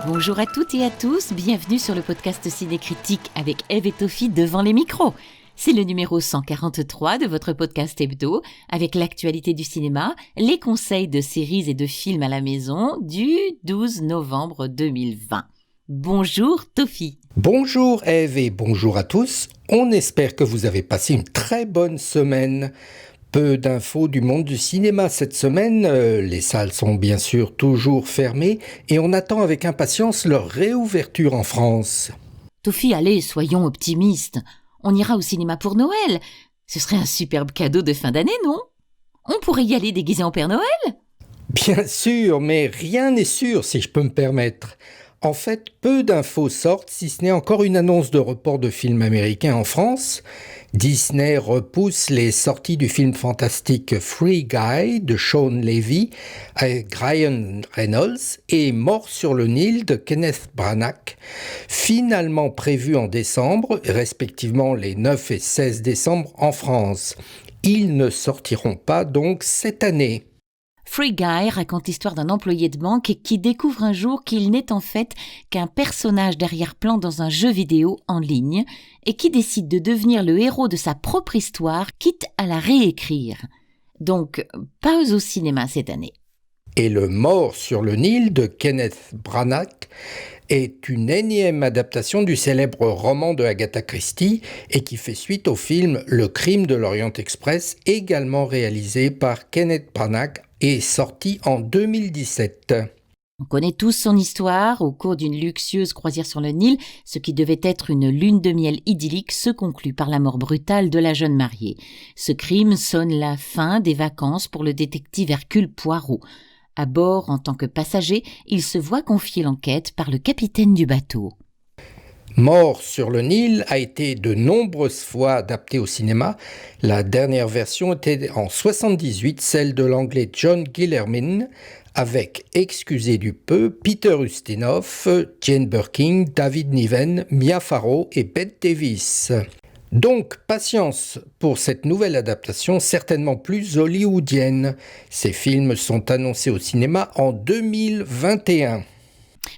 Bonjour à toutes et à tous, bienvenue sur le podcast Cinécritique avec Eve et Tofi devant les micros. C'est le numéro 143 de votre podcast hebdo, avec l'actualité du cinéma, les conseils de séries et de films à la maison du 12 novembre 2020. Bonjour Tofi. Bonjour Eve et bonjour à tous, on espère que vous avez passé une très bonne semaine. Peu d'infos du monde du cinéma cette semaine, les salles sont bien sûr toujours fermées et on attend avec impatience leur réouverture en France. Tofi, allez, soyons optimistes. On ira au cinéma pour Noël. Ce serait un superbe cadeau de fin d'année, non ? On pourrait y aller déguisé en Père Noël ? Bien sûr, mais rien n'est sûr si je peux me permettre. En fait, peu d'infos sortent, si ce n'est encore une annonce de report de films américains en France. Disney repousse les sorties du film fantastique Free Guy de Sean Levy avec Ryan Reynolds et Mort sur le Nil de Kenneth Branagh, finalement prévus en décembre, respectivement les 9 et 16 décembre en France. Ils ne sortiront pas donc cette année. Free Guy raconte l'histoire d'un employé de banque qui découvre un jour qu'il n'est en fait qu'un personnage d'arrière-plan dans un jeu vidéo en ligne et qui décide de devenir le héros de sa propre histoire, quitte à la réécrire. Donc, pas au cinéma cette année. Et le Mort sur le Nil de Kenneth Branagh est une énième adaptation du célèbre roman de Agatha Christie et qui fait suite au film Le Crime de l'Orient Express, également réalisé par Kenneth Branagh et sorti en 2017. On connaît tous son histoire. Au cours d'une luxueuse croisière sur le Nil, ce qui devait être une lune de miel idyllique se conclut par la mort brutale de la jeune mariée. Ce crime sonne la fin des vacances pour le détective Hercule Poirot. À bord, en tant que passager, il se voit confier l'enquête par le capitaine du bateau. Mort sur le Nil a été de nombreuses fois adapté au cinéma. La dernière version était en 1978, celle de l'anglais John Guillermin, avec, excusez du peu, Peter Ustinov, Jane Birkin, David Niven, Mia Farrow et Bette Davis. Donc, patience pour cette nouvelle adaptation certainement plus hollywoodienne. Ces films sont annoncés au cinéma en 2021.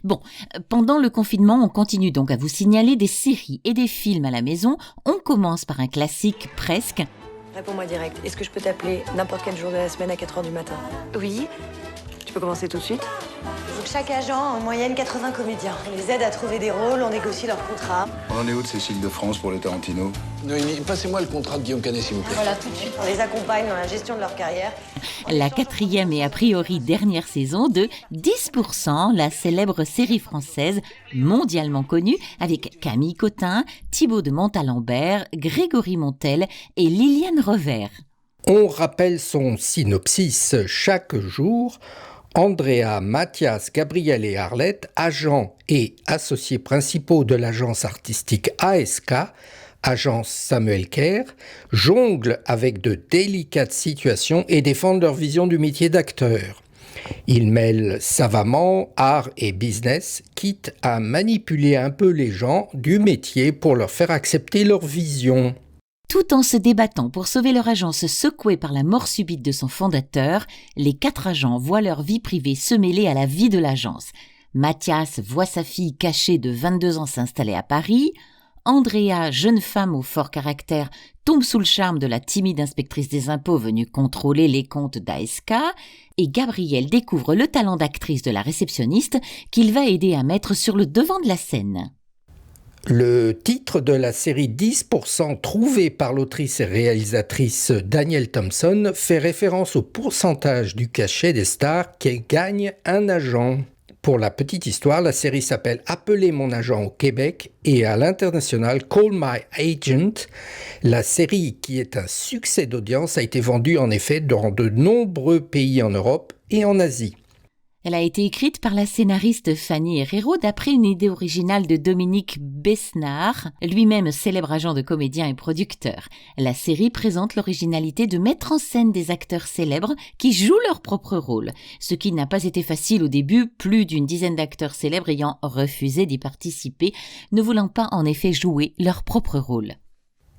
Bon, pendant le confinement, on continue donc à vous signaler des séries et des films à la maison. On commence par un classique presque. Réponds-moi direct. Est-ce que je peux t'appeler n'importe quel jour de la semaine à 4h du matin ? Oui. Tu peux commencer tout de suite ? Il faut que chaque agent ait en moyenne 80 comédiens. On les aide à trouver des rôles, on négocie leurs contrats. On en est où de Cécile de France pour le Tarantino ? Noémie, passez-moi le contrat de Guillaume Canet, s'il vous plaît. Voilà, tout de suite. On les accompagne dans la gestion de leur carrière. La 4e et a priori dernière saison de 10%, la célèbre série française mondialement connue avec Camille Cotin, Thibaut de Montalembert, Grégory Montel et Liliane Revers. On rappelle son synopsis chaque jour. Andrea, Mathias, Gabriel et Arlette, agents et associés principaux de l'agence artistique ASK, agence Samuel Kerr, jonglent avec de délicates situations et défendent leur vision du métier d'acteur. Ils mêlent savamment art et business, quitte à manipuler un peu les gens du métier pour leur faire accepter leur vision. Tout en se débattant pour sauver leur agence secouée par la mort subite de son fondateur, les 4 agents voient leur vie privée se mêler à la vie de l'agence. Mathias voit sa fille cachée de 22 ans s'installer à Paris. Andrea, jeune femme au fort caractère, tombe sous le charme de la timide inspectrice des impôts venue contrôler les comptes d'ASK. Et Gabriel découvre le talent d'actrice de la réceptionniste qu'il va aider à mettre sur le devant de la scène. Le titre de la série 10% trouvé par l'autrice et réalisatrice Danielle Thompson fait référence au pourcentage du cachet des stars qu'elle gagne un agent. Pour la petite histoire, la série s'appelle « Appelez mon agent » au Québec et à l'international « Call My Agent ». La série, qui est un succès d'audience, a été vendue en effet dans de nombreux pays en Europe et en Asie. Elle a été écrite par la scénariste Fanny Herrero d'après une idée originale de Dominique Besnard, lui-même célèbre agent de comédien et producteur. La série présente l'originalité de mettre en scène des acteurs célèbres qui jouent leur propre rôle, ce qui n'a pas été facile au début, plus d'une dizaine d'acteurs célèbres ayant refusé d'y participer, ne voulant pas en effet jouer leur propre rôle.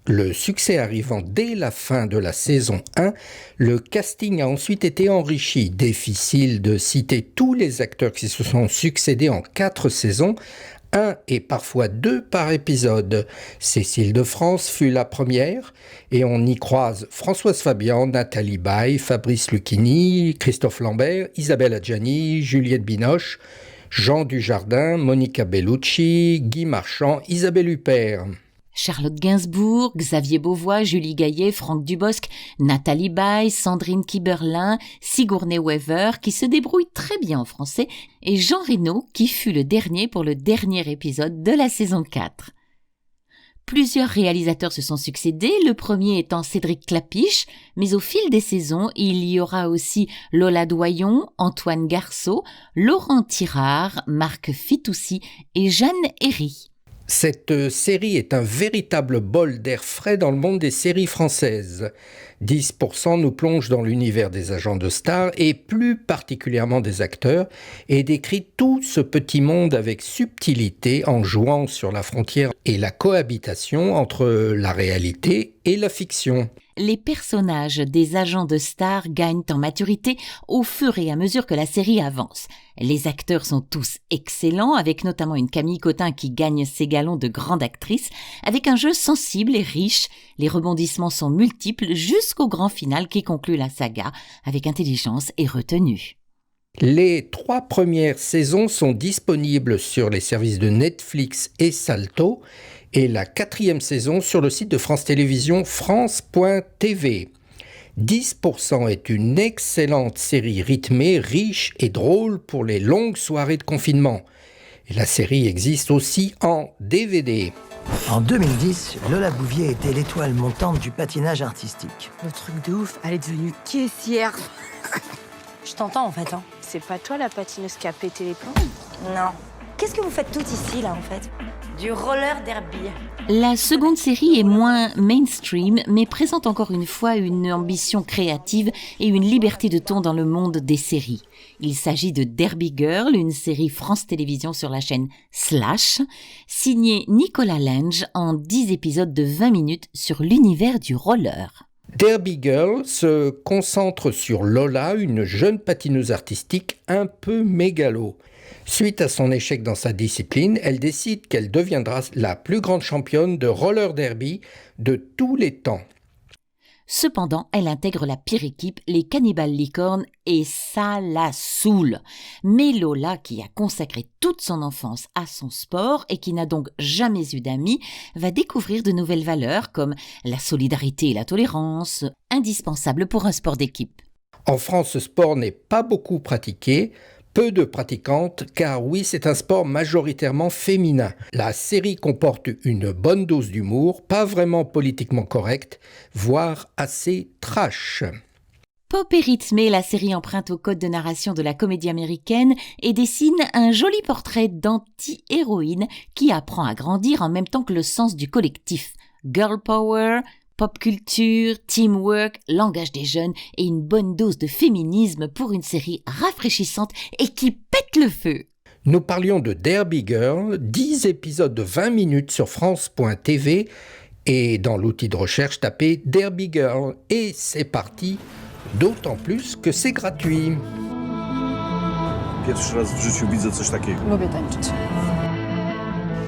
Le succès arrivant dès la fin de la saison 1, le casting a ensuite été enrichi. Difficile de citer tous les acteurs qui se sont succédés en 4 saisons, 1 et parfois 2 par épisode. Cécile de France fut la première et on y croise Françoise Fabian, Nathalie Baye, Fabrice Lucchini, Christophe Lambert, Isabelle Adjani, Juliette Binoche, Jean Dujardin, Monica Bellucci, Guy Marchand, Isabelle Huppert. Charlotte Gainsbourg, Xavier Beauvois, Julie Gaillet, Franck Dubosc, Nathalie Baye, Sandrine Kiberlin, Sigourney Weaver, qui se débrouille très bien en français, et Jean Reno, qui fut le dernier pour le dernier épisode de la saison 4. Plusieurs réalisateurs se sont succédés, le premier étant Cédric Clapiche, mais au fil des saisons, il y aura aussi Lola Doyon, Antoine Garceau, Laurent Tirard, Marc Fitoussi et Jeanne Herry. Cette série est un véritable bol d'air frais dans le monde des séries françaises. 10% nous plonge dans l'univers des agents de stars et plus particulièrement des acteurs et décrit tout ce petit monde avec subtilité en jouant sur la frontière et la cohabitation entre la réalité et la fiction. Les personnages des agents de stars gagnent en maturité au fur et à mesure que la série avance. Les acteurs sont tous excellents, avec notamment une Camille Cottin qui gagne ses galons de grande actrice, avec un jeu sensible et riche. Les rebondissements sont multiples jusqu'au grand final qui conclut la saga, avec intelligence et retenue. Les 3 premières saisons sont disponibles sur les services de Netflix et Salto, et la 4e saison sur le site de France Télévisions France.tv. 10% est une excellente série rythmée, riche et drôle pour les longues soirées de confinement. Et la série existe aussi en DVD. En 2010, Lola Bouvier était l'étoile montante du patinage artistique. Le truc de ouf, elle est devenue caissière. Je t'entends en fait, hein. C'est pas toi la patineuse qui a pété les plombs? Non. Qu'est-ce que vous faites toutes ici, là, en fait? Du roller derby. La seconde série est moins mainstream, mais présente encore une fois une ambition créative et une liberté de ton dans le monde des séries. Il s'agit de Derby Girl, une série France Télévisions sur la chaîne Slash, signée Nicolas Lange en 10 épisodes de 20 minutes sur l'univers du roller. Derby Girl se concentre sur Lola, une jeune patineuse artistique un peu mégalo. Suite à son échec dans sa discipline, elle décide qu'elle deviendra la plus grande championne de roller derby de tous les temps. Cependant, elle intègre la pire équipe, les Cannibal Licornes, et ça la saoule. Mais Lola, qui a consacré toute son enfance à son sport et qui n'a donc jamais eu d'amis, va découvrir de nouvelles valeurs comme la solidarité et la tolérance, indispensables pour un sport d'équipe. En France, ce sport n'est pas beaucoup pratiqué. Peu de pratiquantes, car oui, c'est un sport majoritairement féminin. La série comporte une bonne dose d'humour, pas vraiment politiquement correcte, voire assez trash. Pop et rythmée, la série emprunte au code de narration de la comédie américaine et dessine un joli portrait d'anti-héroïne qui apprend à grandir en même temps que le sens du collectif. Girl power, pop culture, teamwork, langage des jeunes et une bonne dose de féminisme pour une série rafraîchissante et qui pète le feu. Nous parlions de Derby Girl, 10 épisodes de 20 minutes sur France.tv et dans l'outil de recherche tapez Derby Girl et c'est parti, d'autant plus que c'est gratuit. Pierwszy raz w życiu widzę coś takiego. Lubię tańczyć.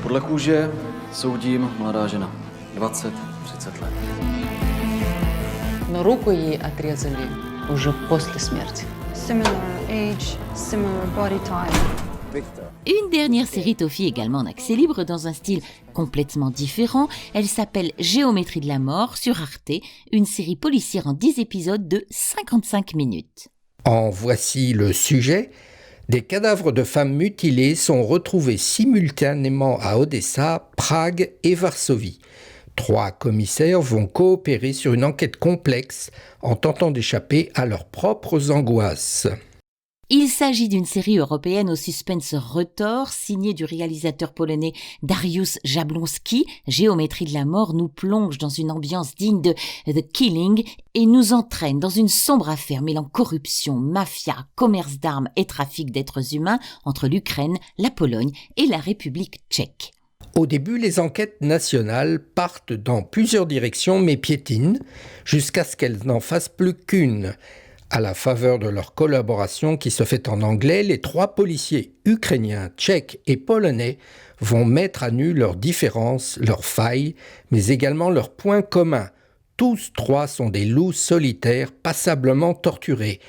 Podle kůže soudím mladá žena. 20-30 лет. Но руку ей отрезали уже после смерти. Similar age, similar body type. Une dernière série Toffee également en accès libre dans un style complètement différent. Elle s'appelle Géométrie de la mort sur Arte, une série policière en 10 épisodes de 55 minutes. En voici le sujet. Des cadavres de femmes mutilées sont retrouvés simultanément à Odessa, Prague et Varsovie. 3 commissaires vont coopérer sur une enquête complexe en tentant d'échapper à leurs propres angoisses. Il s'agit d'une série européenne au suspense retors, signée du réalisateur polonais Dariusz Jablonski. Géométrie de la mort nous plonge dans une ambiance digne de The Killing et nous entraîne dans une sombre affaire mêlant corruption, mafia, commerce d'armes et trafic d'êtres humains entre l'Ukraine, la Pologne et la République tchèque. Au début, les enquêtes nationales partent dans plusieurs directions mais piétinent jusqu'à ce qu'elles n'en fassent plus qu'une. À la faveur de leur collaboration qui se fait en anglais, les 3 policiers ukrainiens, tchèques et polonais vont mettre à nu leurs différences, leurs failles, mais également leurs points communs. Tous 3 sont des loups solitaires passablement torturés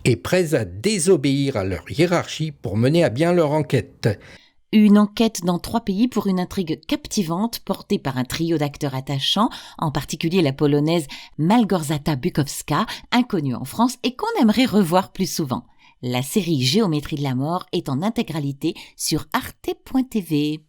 et prêts à désobéir à leur hiérarchie pour mener à bien leur enquête. Une enquête dans 3 pays pour une intrigue captivante portée par un trio d'acteurs attachants, en particulier la polonaise Małgorzata Bukowska, inconnue en France et qu'on aimerait revoir plus souvent. La série Géométrie de la mort est en intégralité sur arte.tv.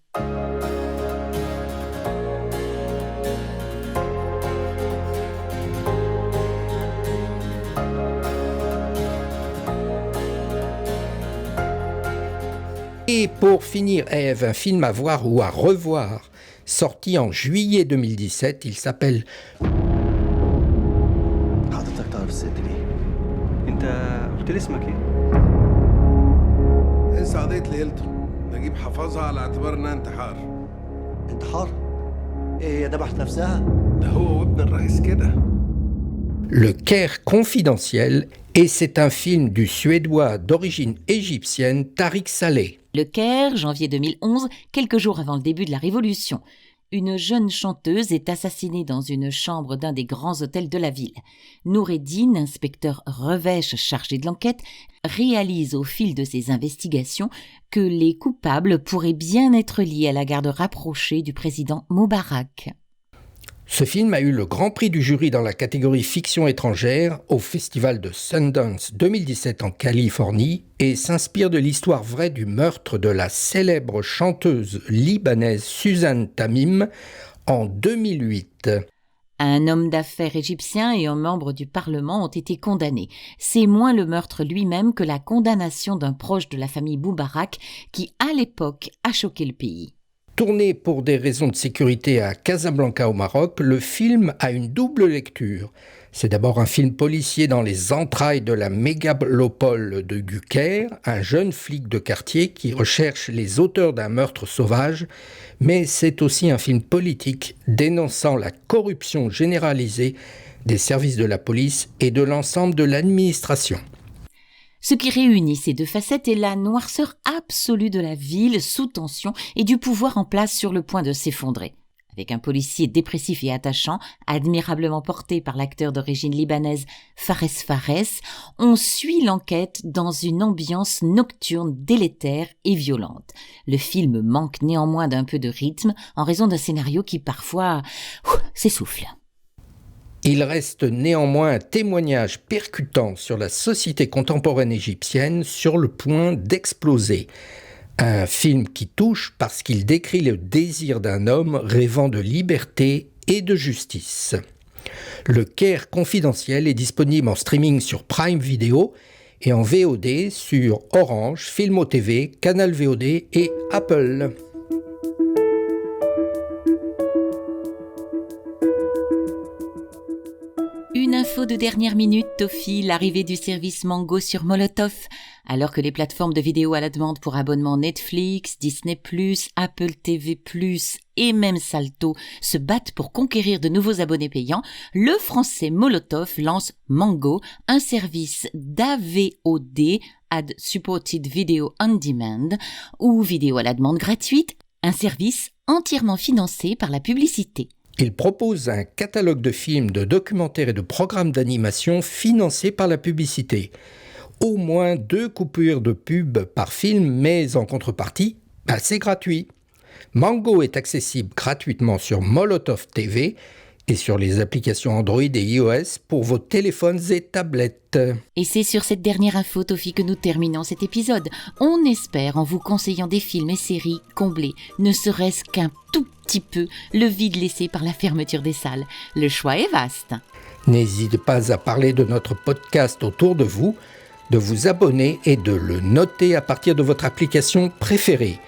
Et pour finir, Ève, un film à voir ou à revoir, sorti en juillet 2017, il s'appelle حضرتك تعرف الست دي؟ انت قلت لي اسمك ايه؟ انسى قضية ليلته، نجيب حفظها على اعتبار انها انتحار. انتحار؟ ايه هي ذبحت نفسها؟ ده هو وابن الرئيس كده. Le Caire confidentiel, et c'est un film du Suédois d'origine égyptienne Tariq Saleh. Le Caire, janvier 2011, quelques jours avant le début de la Révolution. Une jeune chanteuse est assassinée dans une chambre d'un des grands hôtels de la ville. Noureddin, inspecteur revêche chargé de l'enquête, réalise au fil de ses investigations que les coupables pourraient bien être liés à la garde rapprochée du président Moubarak. Ce film a eu le grand prix du jury dans la catégorie fiction étrangère au festival de Sundance 2017 en Californie et s'inspire de l'histoire vraie du meurtre de la célèbre chanteuse libanaise Suzanne Tamim en 2008. Un homme d'affaires égyptien et un membre du Parlement ont été condamnés. C'est moins le meurtre lui-même que la condamnation d'un proche de la famille Moubarak qui, à l'époque, a choqué le pays. Tourné pour des raisons de sécurité à Casablanca au Maroc, le film a une double lecture. C'est d'abord un film policier dans les entrailles de la mégalopole du Caire, un jeune flic de quartier qui recherche les auteurs d'un meurtre sauvage, mais c'est aussi un film politique dénonçant la corruption généralisée des services de la police et de l'ensemble de l'administration. Ce qui réunit ces 2 facettes est la noirceur absolue de la ville sous tension et du pouvoir en place sur le point de s'effondrer. Avec un policier dépressif et attachant, admirablement porté par l'acteur d'origine libanaise Fares Fares, on suit l'enquête dans une ambiance nocturne délétère et violente. Le film manque néanmoins d'un peu de rythme en raison d'un scénario qui parfois s'essouffle. Il reste néanmoins un témoignage percutant sur la société contemporaine égyptienne sur le point d'exploser. Un film qui touche parce qu'il décrit le désir d'un homme rêvant de liberté et de justice. Le Caire confidentiel est disponible en streaming sur Prime Video et en VOD sur Orange, Filmo TV, Canal VOD et Apple. Une info de dernière minute, Tofi, l'arrivée du service Mango sur Molotov. Alors que les plateformes de vidéo à la demande pour abonnement Netflix, Disney+, Apple TV+, et même Salto se battent pour conquérir de nouveaux abonnés payants, le français Molotov lance Mango, un service d'AVOD, Ad Supported Video On Demand, ou vidéo à la demande gratuite, un service entièrement financé par la publicité. Il propose un catalogue de films, de documentaires et de programmes d'animation financés par la publicité. Au moins 2 coupures de pub par film, mais en contrepartie, c'est gratuit. Mango est accessible gratuitement sur Molotov TV et sur les applications Android et iOS pour vos téléphones et tablettes. Et c'est sur cette dernière info, Tofi, que nous terminons cet épisode. On espère, en vous conseillant des films et séries, combler, ne serait-ce qu'un tout petit peu, le vide laissé par la fermeture des salles. Le choix est vaste. N'hésitez pas à parler de notre podcast autour de vous, de vous abonner et de le noter à partir de votre application préférée.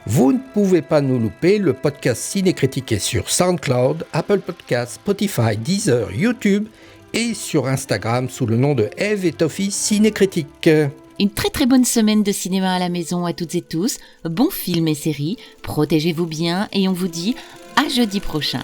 Vous ne pouvez pas nous louper, le podcast Cinécritique est sur SoundCloud, Apple Podcasts, Spotify, Deezer, YouTube et sur Instagram sous le nom de Ève et Tofi Cinécritique. Une très très bonne semaine de cinéma à la maison à toutes et tous. Bons films et séries, protégez-vous bien et on vous dit à jeudi prochain.